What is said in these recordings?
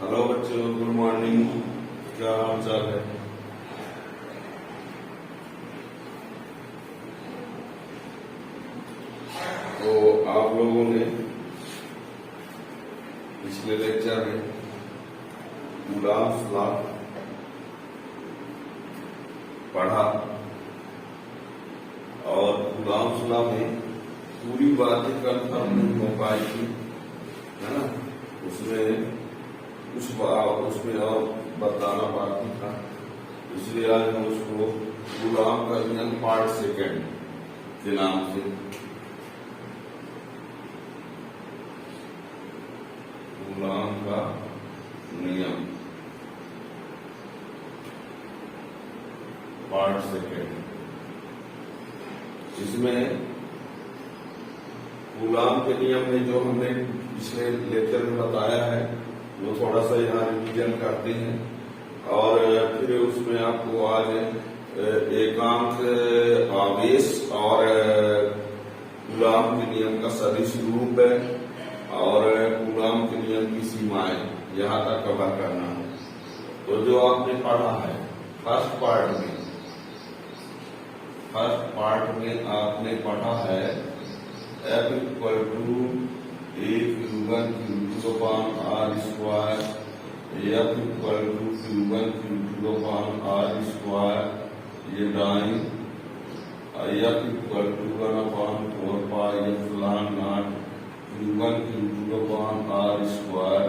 Hello बच्चों, good morning. क्या हाल चाल है? तो आप लोगों ने पिछले लेक्चर में कूलॉम्स लॉ पढ़ा और कूलॉम्स लॉ में पूरी बातें कंफर्म नहीं हो पाई थी, है ना। उसमें और बताना बाकी था, इसलिए आज हम उसको कूलॉम का नियम पार्ट सेकेंड के नाम से कूलॉम का नियम पार्ट सेकेंड, इसमें कूलॉम के नियम में जो हमने पिछले लेक्चर में बताया है वो थोड़ा सा यहाँ रिवीजन करते हैं और फिर उसमें आपको आज एकांक आवेश और कूलॉम के नियम का सदिश रूप है और कूलॉम के नियम की सीमाएं यहाँ तक कवर करना है। तो जो आपने पढ़ा है फर्स्ट पार्ट में आपने पढ़ा है F equal to Q1 Q2 upon R square, F equal to Q1 Q2 upon R square, ये drawing, F equal to 1 upon 4 pi epsilon naught Q1 Q2 upon R square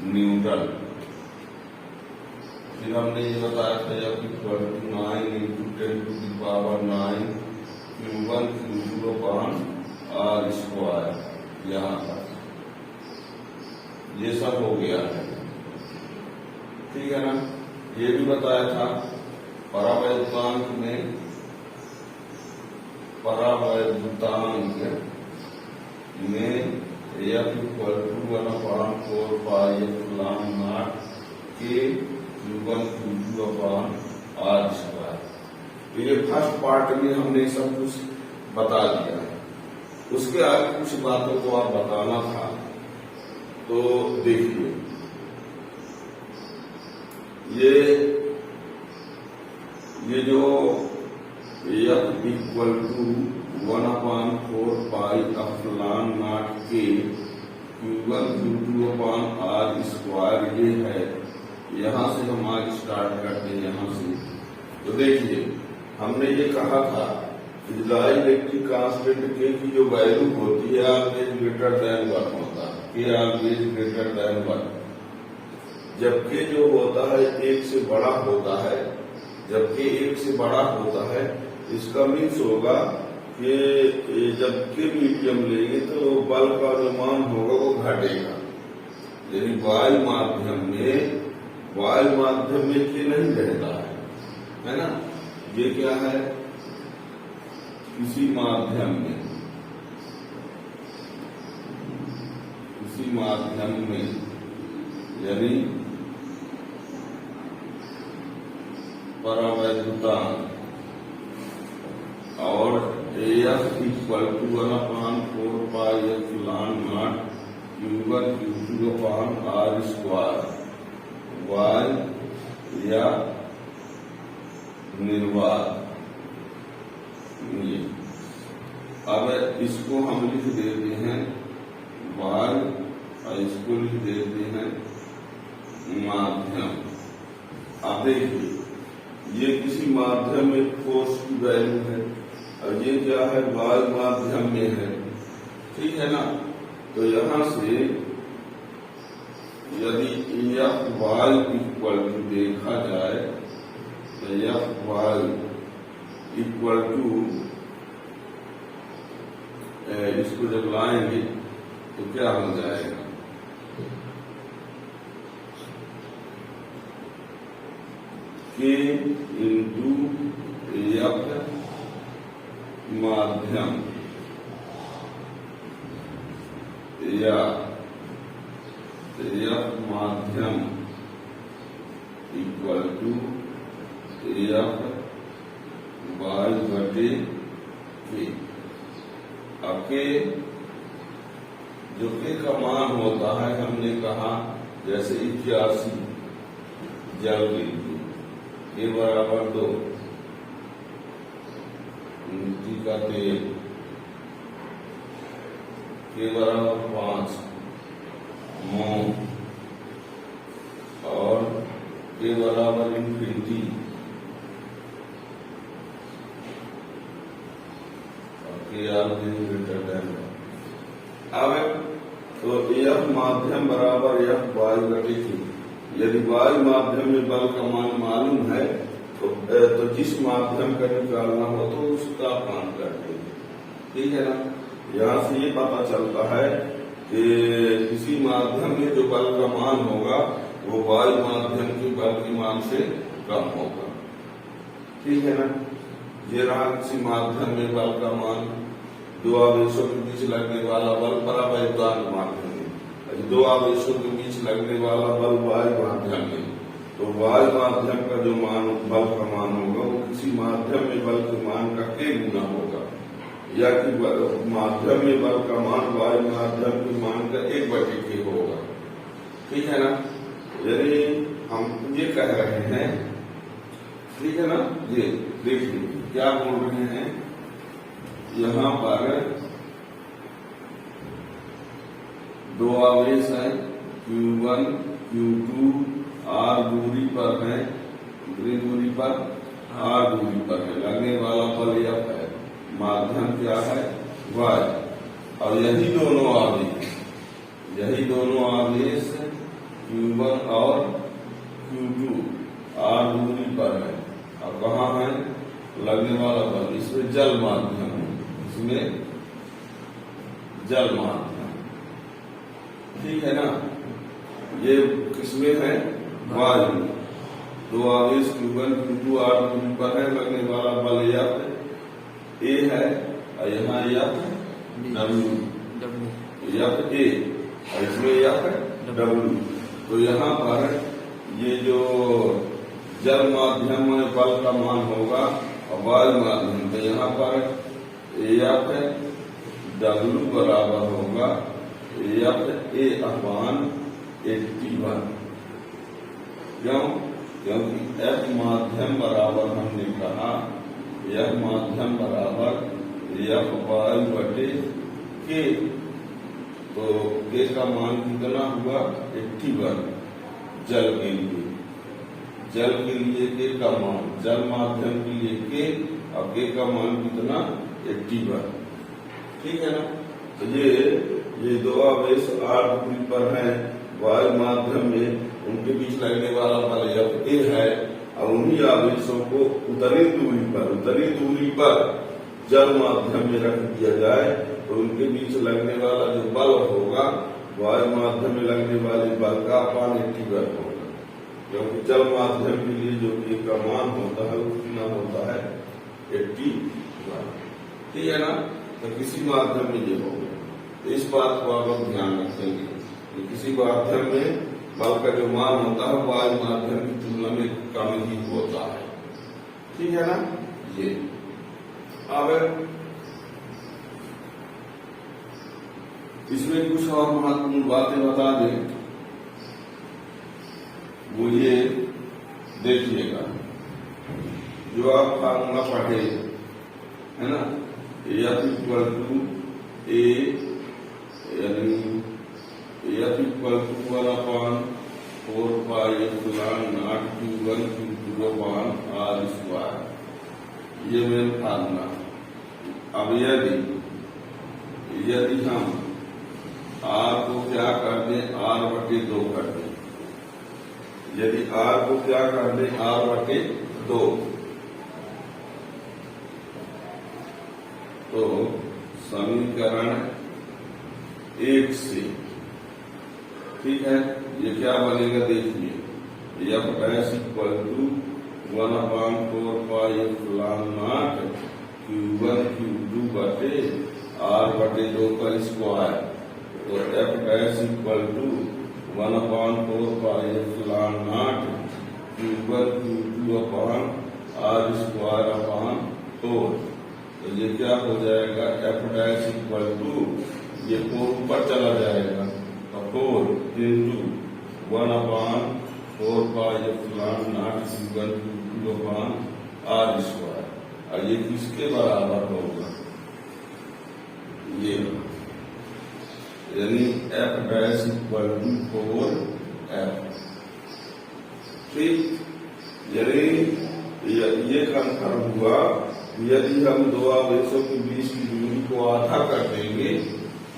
newton. फिर हमने ये बताया था F equal to 9 into 10 to the power 9 Q1 Q2 upon R square, यहाँ तक ये सब हो गया है, ठीक है ना। ये भी बताया था परावैद्युतांक में F equal to 1/4 pi epsilon naught के Q1 Q2 upon R square. ये फर्स्ट पार्ट में हमने सब कुछ बता दिया है। उसके आगे कुछ बातों को आप बताना था, तो देखिए ये जो F equal to 1/4 pi epsilon naught के Q1 Q2 upon R square ये है। यहाँ से हम आगे स्टार्ट करते हैं। यहाँ से तो देखिए हमने ये कहा था इलेक्ट्रिक कांस्टेंट के की जो वैल्यू होती है ऑलवेज ग्रेटर देन 1 होता है, के ऑलवेज ग्रेटर देन 1, जबकि जो होता है एक से बड़ा होता है, जबकि एक से बड़ा होता है इसका मीन्स होगा कि जब के मीडियम लेंगे तो बल का जो मान होगा वो घटेगा। यानी वायु माध्यम में के नहीं रहता है ना। ये क्या है, किसी माध्यम में यानी परावैद्युतांक और F equal to 1/4 pi epsilon naught Q1 Q2 upon R square, वायु या निर्वात। अब इसको हम लिख देते हैं वायु और इसको लिख देते हैं माध्यम। अब देखिए ये किसी माध्यम में फोर्स की वैल्यू है और ये क्या है, वायु माध्यम में है, ठीक है ना। तो यहाँ से यदि F वायु इक्वल टू देखा जाए तो F वायु इक्वल टू, इसको जब लाएंगे तो क्या हो जाएगा, के इंटू F माध्यम या F माध्यम इक्वल टू F वायु बटे के। अब के जो के का मान होता है हमने कहा जैसे 81 जल के लिए के बराबर 2, मिट्टी का तेल के बराबर 5, मोम और के बराबर इन्फिनिटी और के आर ग्रेटर देन। अब तो यह माध्यम बराबर यह वायु घटे की। यदि वायु माध्यम में बल का मान मालूम है तो जिस माध्यम का निकालना हो तो उसका मान कर देंगे। ठीक है ना। यहाँ से ये पता चलता है कि किसी माध्यम में जो बल का मान होगा वो वायु माध्यम के बल के मान से कम होगा। ठीक है ना। ये रहा किसी माध्यम में बल का मान, दो आवेशों के बीच लगने वाला बल परावैद्युतांक माध्यम में, दो आवेशों के बीच लगने वाला बल वायु माध्यम में, तो वायु माध्यम का जो मान बल का मान होगा वो किसी माध्यम में बल के मान का के गुना होगा, या कि माध्यम में बल का मान वायु माध्यम के मान का 1/k होगा। ठीक है ना। यदि हम ये कह रहे हैं, ठीक है ना, ये देखिए क्या बोल रहे हैं यहाँ पर, दो आवेश है Q1 Q2 R दूरी पर है, कितनी दूरी पर, R दूरी पर है, लगने वाला बल F है, माध्यम क्या है y, और यही दोनों आवेश Q1 और Q2 R दूरी पर है, और कहाँ है लगने वाला बल, इसमें जल माध्यम है, इसमें जल माध्यम। ठीक है ना। ये किसमें है, वायु। दो आवेश Q1 Q2 R दूरी पर है, लगने वाला बल F A है, और यहाँ F W, F A, और इसमें F W। तो यहाँ पर ये जो जल माध्यम में बल का मान होगा और वायु माध्यम, तो यहाँ पर F W बराबर होगा F A अपान 81। क्यों? क्योंकि F माध्यम बराबर हमने कहा, यह माध्यम बराबर F वायु बटे K, तो K का मान कितना हुआ 81 जल के लिए। जल के लिए K का मान, जल माध्यम के लिए K, और K का मान कितना 81। ठीक है ना। तो ये दो आवेश R दूरी पर हैं वायु माध्यम में, उनके बीच लगने वाला बल F A है, और उन्हीं आवेशों को उतनी दूरी पर जल माध्यम में रख दिया जाए तो उनके बीच लगने वाला जो बल होगा वायु माध्यम में लगने वाले बल का अपान 81 होगा, क्योंकि जल माध्यम के लिए जो K का मान होता है वो कितना होता है 81। ठीक है ना। तो किसी माध्यम में ये होगा, तो इस बात को आप लोग ध्यान रखेंगे कि किसी माध्यम में बल का जो मान होता है वायु माध्यम की तुलना में कम ही होता है। ठीक है ना। ये अब इसमें कुछ और महत्वपूर्ण बातें बता दें, वो ये देखिएगा, जो आप फार्मूला पढ़े है ना, F इक्वल टू A, यानी F equal to 1/4 pi epsilon naught Q1 Q2 upon R square, ये मेन फार्मूला। अब यदि हम R को क्या कर दें, R/2 कर दें, यदि R को क्या कर दें, R/2, तो समीकरण 1 से, ठीक है, ये क्या बनेगा देखिए, F' equal to 1/4 pi epsilon naught Q1 Q2 बटे R/2 का स्क्वायर, तो F' equal to 1/4 pi epsilon naught Q1 Q2 upon R square upon 4। तो ये क्या हो जाएगा, F' इक्वल टू, ये 4 ऊपर चला जाएगा, और 4 इंटू 1/4πε0 Q1Q2/r²। और ये किसके बराबर होगा? ये यानी f' = 4f। ठीक, यानी ये कंफर्म हुआ। यदि हम दो आवेशों के बीच की दूरी को आधा कर देंगे,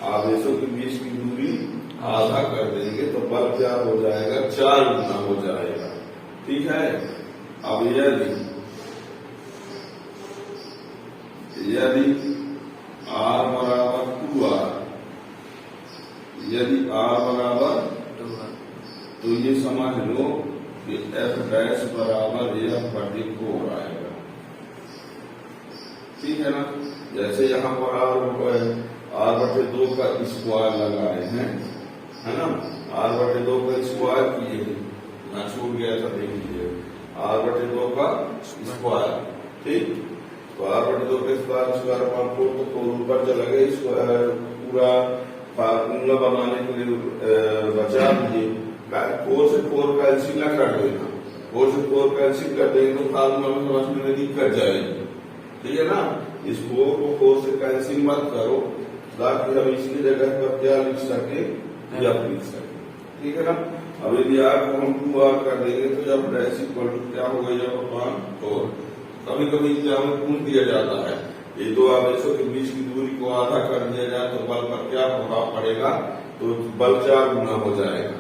आवेशों के बीच की दूरी आधा कर देंगे तो बल क्या हो जाएगा? 4 गुना हो जाएगा। ठीक है। अब यदि r बराबर 2r, यदि r बराबर 2r, तो ये समझ लो कि f' बराबर f/4 आएगा। ठीक है ना। जैसे यहाँ पर r/2 का स्क्वायर लगाए हैं, है ना। r/2 का स्क्वायर किए, ना छूट गया था, देख लीजिए। r/2 का स्क्वायर, ठीक। तो r/2 का स्क्वायर पर 4 तो 4 ऊपर चला गया। स्क्वायर पूरा फार्मूला बनाने के लिए बचा दीजिए। 4 से 4 कैंसिल ना कर देना। 4 से 4 कैंसिल कर देंगे तो फार्मूला में समझने में दिक्कत जाएगी। ठीक है ना। इस 4 को 4 से कैंसिल मत करो, ताकि हम इसकी जगह पर क्या लिख सके? f लिख सके। ठीक है ना। अब यदि r को हम 2r कर देंगे तो f' क्या होगा? f/4। कभी कभी क्या पूछ दिया जाता है, ये दो आवेशों के बीच की दूरी को आधा कर दिया जाए तो बल पर क्या प्रभाव पड़ेगा? तो बल 4 गुना हो जाएगा।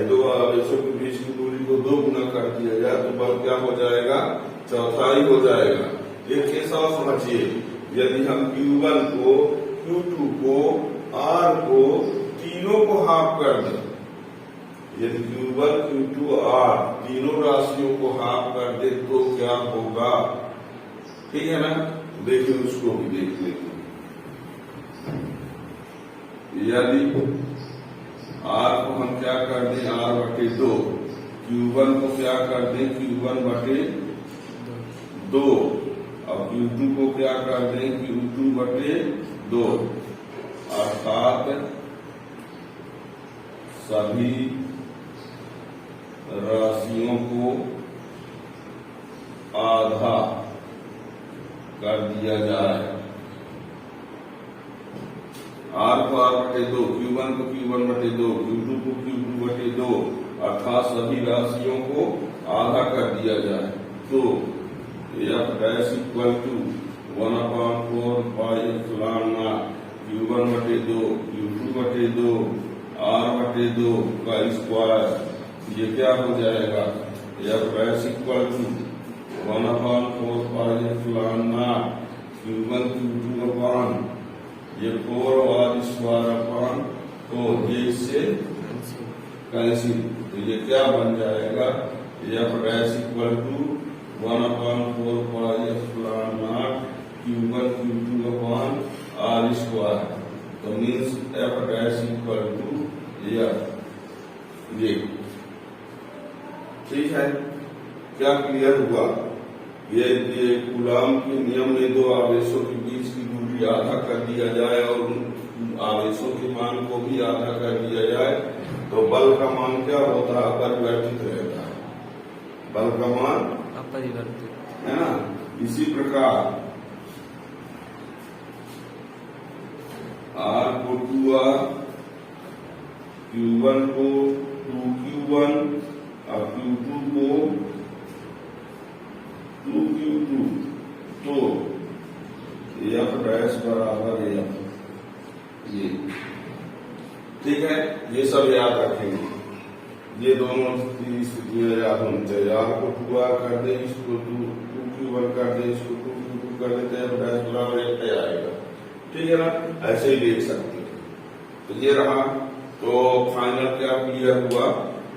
दो आवेशों के बीच की दूरी को 2 गुना कर दिया जाए तो बल क्या हो जाएगा? चौथाई हो जाएगा। एक केस और समझिए। यदि हम Q1 को, Q2 को, R को, तीनों को हाफ कर दें, यदि Q1, Q2, R तीनों राशियों को हाफ कर दे तो क्या होगा? ठीक है ना। देखिए, उसको भी देख लेते। यदि R को हम क्या कर दें? r/2। Q1 को क्या कर दें? Q1/2। अब Q2 को क्या कर दें? Q2/2। अर्थात सभी राशियों को आधा कर दिया जाए। r को r/2, Q1 को Q1/2, Q2 को Q2/2, अर्थात सभी राशियों को आधा कर दिया जाए तो f' = 1/4πε0 Q1/2, Q2/2, r/2 का स्क्वायर। ये क्या हो जाएगा? f' = 1/4πε0 Q1 Q2/, ये 4r²/4, ये इससे कैंसिल। तो ये क्या बन जाएगा? f' = 1/4πε0 Q1 Q2/r²। तो मीन्स f' = ये। ठीक है। क्या क्लियर हुआ? ये कूलाम के नियम में दो आवेशों के बीच की दूरी आधा कर दिया जाए और उन आवेशों के मान को भी आधा कर दिया जाए तो बल का मान क्या होता है? अपरिवर्तित रहता है। बल का मान अपरिवर्तित है ना। इसी प्रकार r को 2r, Q1 को 2Q1 और Q2 को 2Q2 तो f' बराबर f। ये ठीक है। ये सब याद रखेंगे। ये दोनों स्थितियां याद होनी चाहिए। r को 2r कर दे, इसको 2Q1 कर दे, इसको 2Q2 कर देते हैं, f' बराबर f आएगा। ठीक है ना। ऐसे ही देख सकते हैं। तो ये रहा। तो फाइनल क्या क्लियर हुआ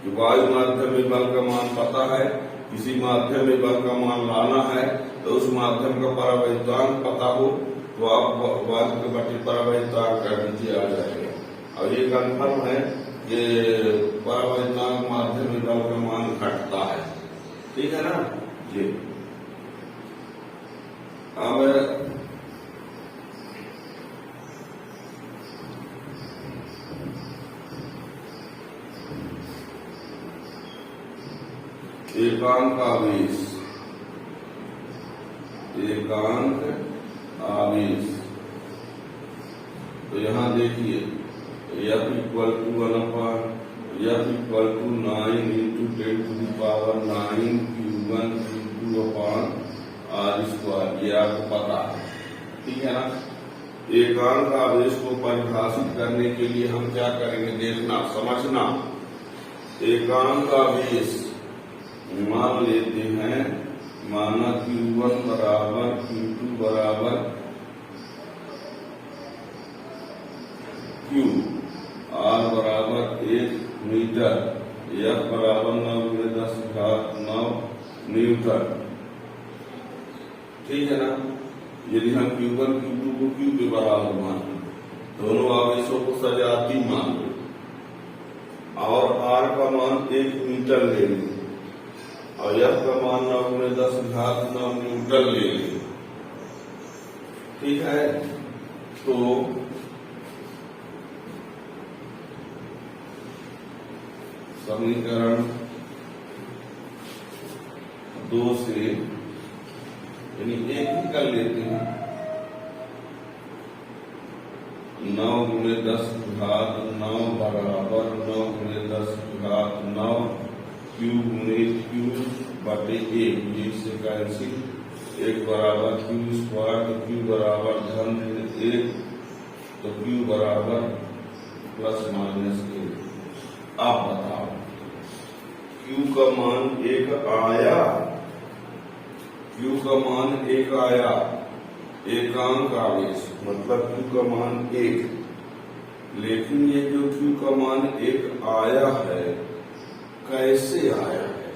कि वायु माध्यम में बल का मान पता है, किसी माध्यम में बल का मान लाना है तो उस माध्यम का परावैद्युतांक पता हो तो आप वायु के बटे परावैद्युतांक कर दीजिए, आ जाएगा। और ये कंफर्म है कि परावैद्युतांक माध्यम में बल का मान घटता है। ठीक है ना। ये अब एकांक आवेश, एकांक आवेश। तो यहां देखिए F equal to 9 into 10⁹9 Q1 Q2/r²। ये आपको पता है, ठीक है ना। एकांक आवेश को परिभाषित करने के लिए हम क्या करेंगे, देखना समझना। एकांक आवेश मान लेते हैं, माना Q1 बराबर Q2 बराबर Q, R बराबर 1 मीटर, F बराबर 9×10⁹9 न्यूटन, ठीक है ना। यदि हम Q1 Q2 को Q के बराबर मान लें, दोनों आवेशों को सजाती मान लें, और R का मान 1 मीटर ले लें और F का मान 9×10⁹9 न्यूटन ले लें, ठीक है। तो समीकरण 2 से यानी एक ही कर लेते हैं, 9×10⁹9 बराबर 9×10⁹9 Q/Q/1, जिससे कैंसिल 1 बराबर Q², तो Q बराबर (-1), तो Q बराबर ±1। अब बताओ Q का मान 1 आया, Q का मान 1 आया, एकांक आवेश मतलब Q का मान 1। लेकिन ये जो Q का मान 1 आया है, कैसे आया है?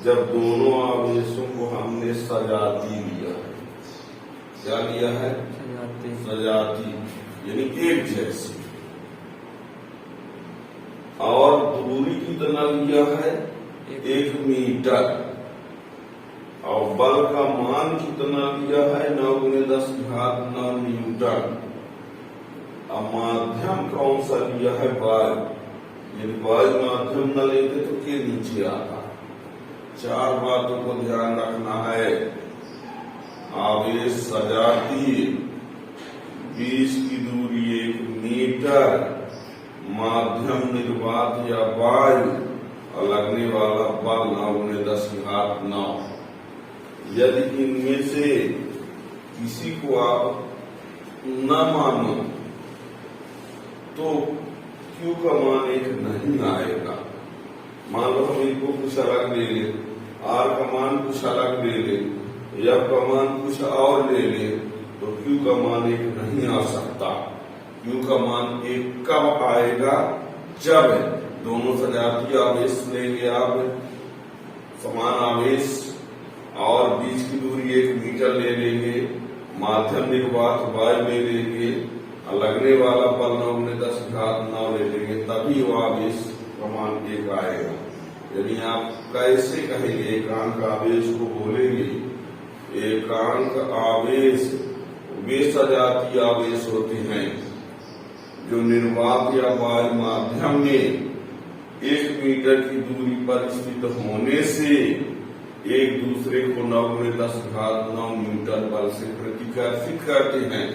जब दोनों आवेशों को हमने सजाती लिया है। क्या लिया है? सजाती, यानी एक जैसी। और दूरी कितना लिया है? 1 मीटर। और बल का मान कितना लिया है? 9×10⁹9 न्यूटन। अब माध्यम कौन सा लिया है? वायु। यदि वायु माध्यम न लेते तो के नीचे आता। 4 बातों को ध्यान रखना है। आवेश सजाती, बीच की दूरी 1 मीटर, माध्यम निर्वात या वायु, और लगने वाला बल 9×10⁹9। यदि इनमें से किसी को आप न मानो तो Q का मान 1 नहीं आएगा। मान लो हम इनको कुछ अलग ले ले, R का मान कुछ अलग ले ले, F का मान कुछ और ले ले, तो Q का मान 1 नहीं आ सकता। Q का मान 1 कब आएगा? जब दोनों सजातीय आवेश लेंगे आप, समान आवेश, और बीच की दूरी 1 मीटर ले लेंगे, माध्यम निर्वात वायु ले लेंगे, और लगने वाला बल 9×10⁹9 ले लेंगे, तभी वो आवेश का मान 1 आएगा। यदि आप कैसे कहेंगे एकांक आवेश को? बोलेंगे एकांक आवेश वे सजातीय आवेश होते हैं जो निर्वात या वायु माध्यम में 1 मीटर की दूरी पर स्थित होने से एक दूसरे को 9×10⁹9 न्यूटन बल से प्रतिकर्षित करते हैं।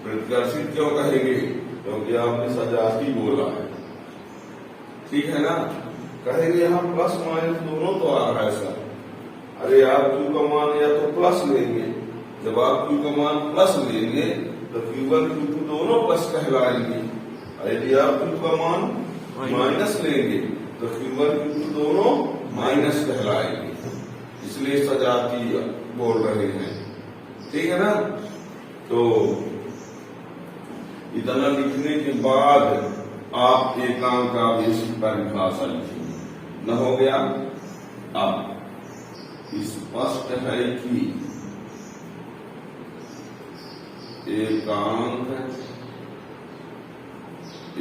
प्रतिकर्षित क्यों कहेंगे? क्योंकि आपने सजाती बोला है, ठीक है ना। कहेंगे हम प्लस माइनस दोनों तो आ रहा है सर। अरे आप Q का मान या तो प्लस लेंगे, जब आप Q का मान प्लस लेंगे तो Q1 Q2 दोनों प्लस कहलाएंगे, और यदि आप Q का मान माइनस लेंगे तो Q1 Q2 दोनों माइनस कहलाएंगे। इसलिए सजाती बोल रहे हैं, ठीक है ना। तो इतना लिखने के बाद आप एकांक आवेश की परिभाषा लिखेंगे। न हो गया? अब स्पष्ट है कि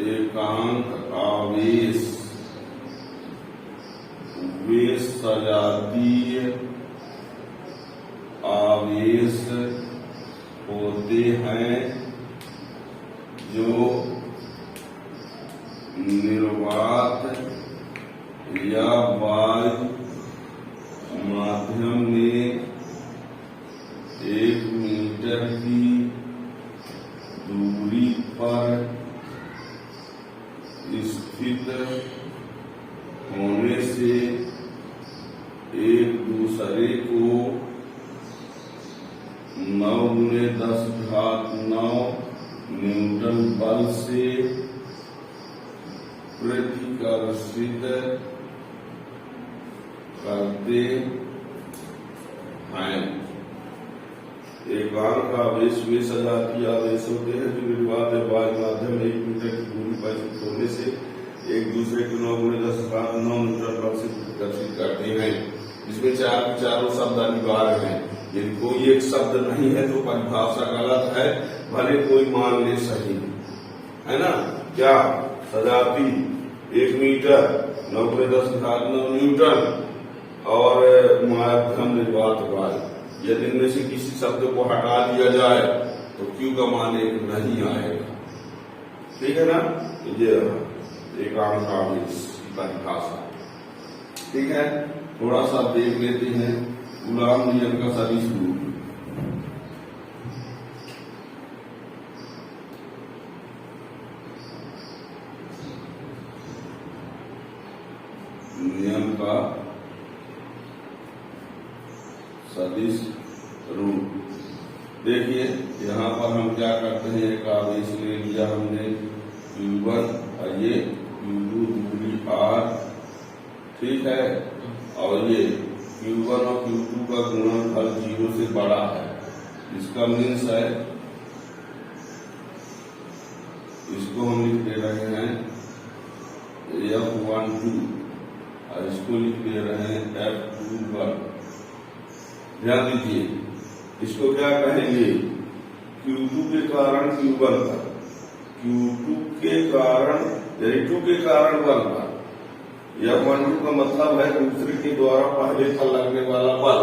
एकांक आवेश वे सजातीय आवेश होते हैं जो निर्वात या वायु माध्यम में 1 मीटर की दूरी पर स्थित होने से एक दूसरे को 9×10⁹ न्यूटन बल से प्रतिकर्षित करते हैं। एकांक आवेश वे सजातीय आवेश होते हैं जो निर्वात या वायु माध्यम 1 मीटर की दूरी पर स्थित होने से एक दूसरे को 9×10⁹ न्यूटन बल से प्रतिकर्षित करते हैं। इसमें चारों शब्द अनिवार्य हैं। यदि कोई एक शब्द नहीं है तो परिभाषा गलत है, भले कोई मान ले सही, है ना। क्या सजाती 1 मीटर 9×10⁹ न्यूटन और माध्यम निर्वात वायु। यदि इनमें से किसी शब्द को हटा दिया जाए तो क्यू का मान 1 नहीं आएगा। ठीक है ना। ये एकांक आवेश की परिभाषा। ठीक है, थोड़ा सा देख लेते हैं कूलॉम नियम का सदिश रूप। नियम का सदिश रूप देखिए, यहाँ पर हम क्या करते हैं, एक आवेश ले लिया हमने Q1 और ये Q2 दूरी R, ठीक है, और ये Q1 और Q2 का गुणनफल 0 से बड़ा है। इसका मीन्स है, इसको हम लिख दे रहे हैं F12 और इसको लिख दे रहे हैं F21। ध्यान दीजिए, इसको क्या कहेंगे, Q2 के कारण Q1 पर, Q2 के कारण यानी 2 के कारण 1 पर। F12 का मतलब है दूसरे के द्वारा पहले पर लगने वाला बल,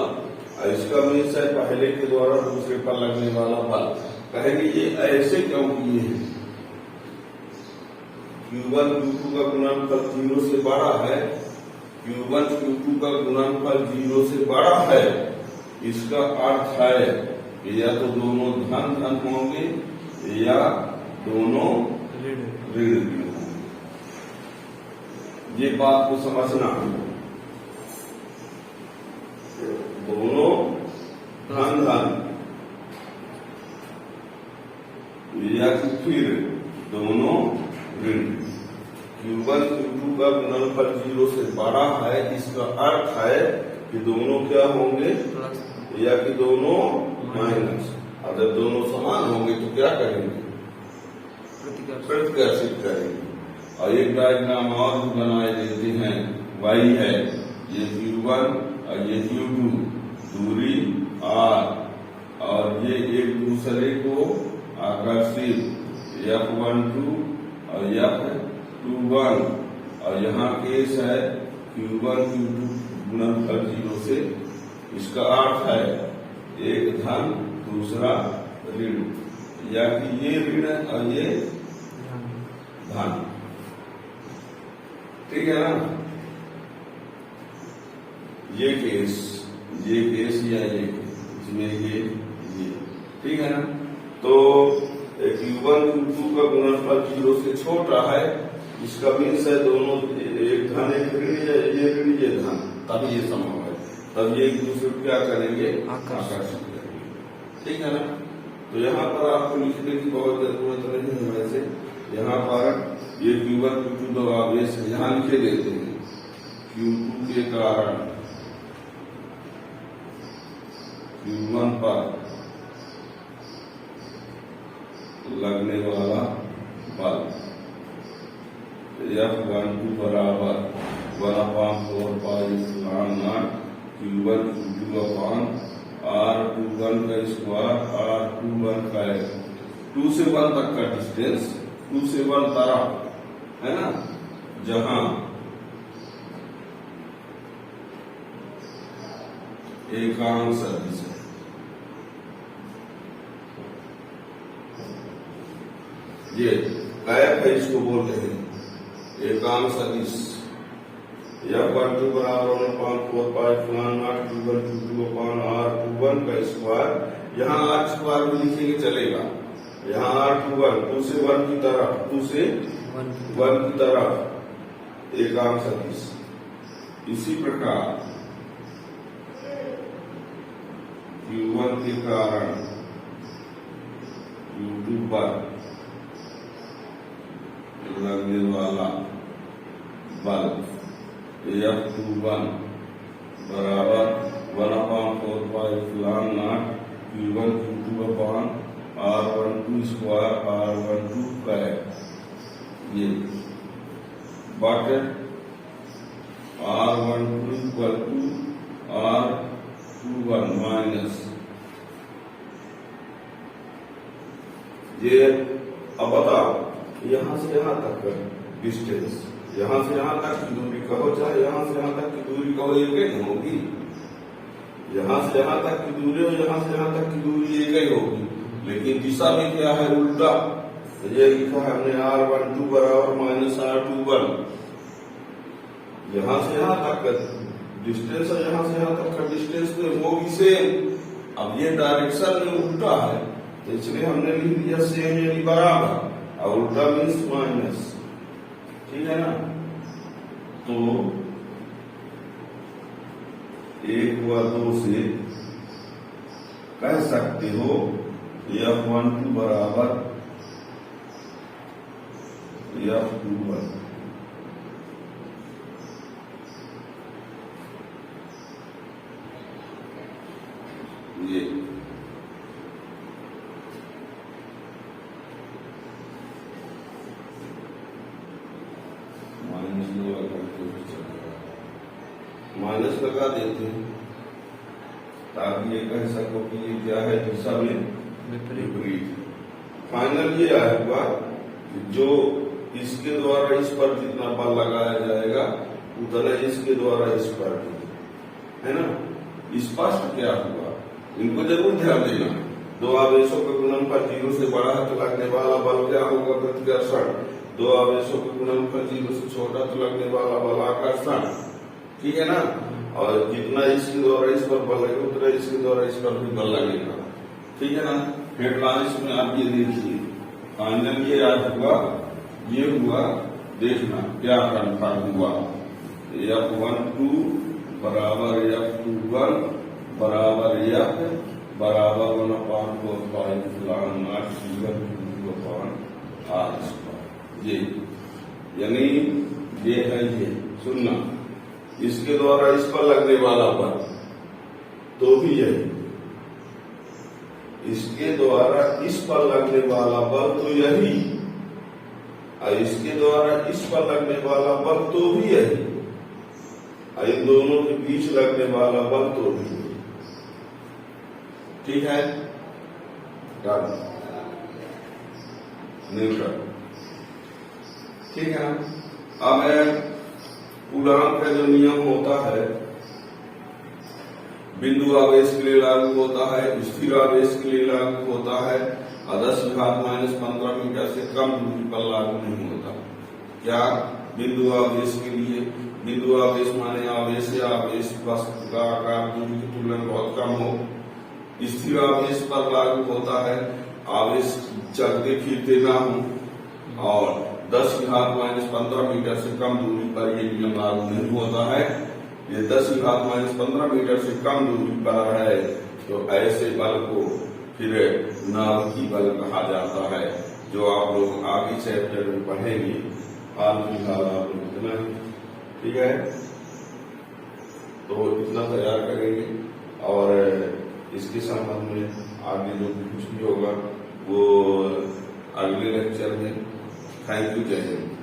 और इसका मीन्स है पहले के द्वारा दूसरे पर लगने वाला बल। कहेंगे ये ऐसे क्यों किए हैं, Q1 Q2 का गुणनफल 0 से बड़ा है, Q1 Q2 का गुणनफल 0 से बड़ा है। इसका अर्थ है कि या तो दोनों धन धन होंगे या दोनों ऋण होंगे। ये बात को समझना, दोनों धन धन या फिर दोनों ऋण। Q1 Q2 का गुणनफल 0 से बड़ा है, इसका अर्थ है कि दोनों क्या होंगे, या कि दोनों माइनस। अगर दोनों समान होंगे तो क्या करेंगे, प्रतिकर्षित करेंगे। और एक डायग्राम और भी बनाए देते हैं, Y है, ये Q1 और ये Q2 दूरी R, और ये एक दूसरे को आकर्षित F12 और F21, और यहाँ केस है Q1 Q2 गुणनफल 0 से। इसका अर्थ है एक धन दूसरा ऋण, या कि ये ऋण और ये धन। ठीक है ना। ये केस या ये इसमें ये ठीक है ना। तो Q1 Q2 का गुणनफल 0 से छोटा है, इसका मीन्स है दोनों एक धन एक ऋण, ये ऋण ये धन, तब ये संभव है, तब ये एक दूसरे को क्या करेंगे, आकर्षित करेंगे। ठीक है ना। तो यहाँ पर आपको लिखने की बहुत जरूरत नहीं है। वैसे यहाँ पर ये Q1 Q2 दो आवेश यहाँ लिखे देते हैं। Q2 के कारण Q1 पर लगने वाला बल F12 बराबर 1/4πε0 Q1 Q2 अपॉन R21 का स्क्वायर R21 का 2 से 1 तक का डिस्टेंस, 2 से 1 तरफ है ना, जहां एकांक सदिश है। ये कैप है, इसको बोलते हैं एकांक सदिश। F12 बराबर 1/4 पाई फलान not Q1 Q2 upon R21 का स्क्वायर। यहाँ R स्क्वायर भी लिखेंगे चलेगा। यहाँ R21 2 से 1 की तरफ, 2 से 1 की तरफ एकांक सदिश। इसी प्रकार Q1 के कारण Q2 पर लगने वाला बल F21 बराबर 1/4 पाई फलान not Q1 Q2 upon R12 square R12 का है ये but R12 equal to R21 minus ये। अब बताओ यहां से यहां तक का डिस्टेंस, यहां से यहां तक की दूरी कहो, चाहे यहां से यहां तक की दूरी कहो, एक ही होगी। यहां से यहां तक की दूरी और यहां से यहां तक की दूरी एक ही होगी, लेकिन दिशा में क्या है उल्टा। तो ये लिखा है हमने R12 बराबर माइनस R21। यहां से यहां तक का डिस्टेंस और यहां से यहां तक का डिस्टेंस में वो भी सेम। अब ये डायरेक्शन में उल्टा है तो इसलिए हमने लिख दिया सेम यानी बराबर, और उल्टा मीन्स माइनस। ठीक है ना। तो 1 व 2 से कह सकते हो F12 बराबर F21 ये माइनस लगा देते हैं ताकि ये कह सको कि ये क्या है, दिशा में विपरीत। फाइनल ये आएगा कि जो इसके द्वारा इस पर जितना बल लगाया जाएगा उतना इसके द्वारा इस पर भी, है ना। स्पष्ट क्या हुआ, इनको जरूर ध्यान देना। दो आवेशों का गुणनफल 0 से बड़ा है तो लगने वाला बल क्या होगा, प्रतिकर्षण। दो आवेशों का गुणनफल 0 से छोटा तो लगने वाला बल आकर्षण। ठीक है ना। और जितना इसके द्वारा इस पर बल लगेगा उतना इसके द्वारा इस पर भी बल लगेगा। ठीक है ना। हेडलाइंस में आप ये देखिए फाइनल ये आज हुआ, ये हुआ, देखना क्या कन्फर्म हुआ। F12 बराबर F21 बराबर F बराबर 1/4 पाई फलान not Q1 Q2 upon R²। ये यानी ये है, ये सुनना, इसके द्वारा इस पर लगने वाला बल तो भी यही, इसके द्वारा इस पर लगने वाला बल तो यही, और इसके द्वारा इस पर लगने वाला बल तो भी यही, और इन दोनों के बीच लगने वाला बल तो भी यही। ठीक है। न्यूटन। ठीक है। अब कूलॉम का जो नियम होता है बिंदु आवेश के लिए लागू होता है, स्थिर आवेश के लिए लागू होता है, और 10⁻⁻15 मीटर से कम दूरी पर लागू नहीं होता। क्या बिंदु आवेश के लिए, बिंदु आवेश माने आवेश या आवेश वस्तु का आकार दूरी की तुलना में बहुत कम हो। स्थिर आवेश पर लागू होता है, आवेश चलते फिरते ना हो, और 10⁻⁻15 मीटर से कम दूरी पर ये नियम लागू नहीं होता है। ये 10⁻⁻15 मीटर से कम दूरी पर है तो ऐसे बल को फिर नाभिकीय बल कहा जाता है, जो आप लोग आगे चैप्टर में पढ़ेंगे। हाल फिलहाल आप लोग इतना ही। ठीक है। तो इतना तैयार करेंगे और इसके संबंध में आगे जो कुछ भी होगा वो अगले लेक्चर में। Thank you. जय हिंद।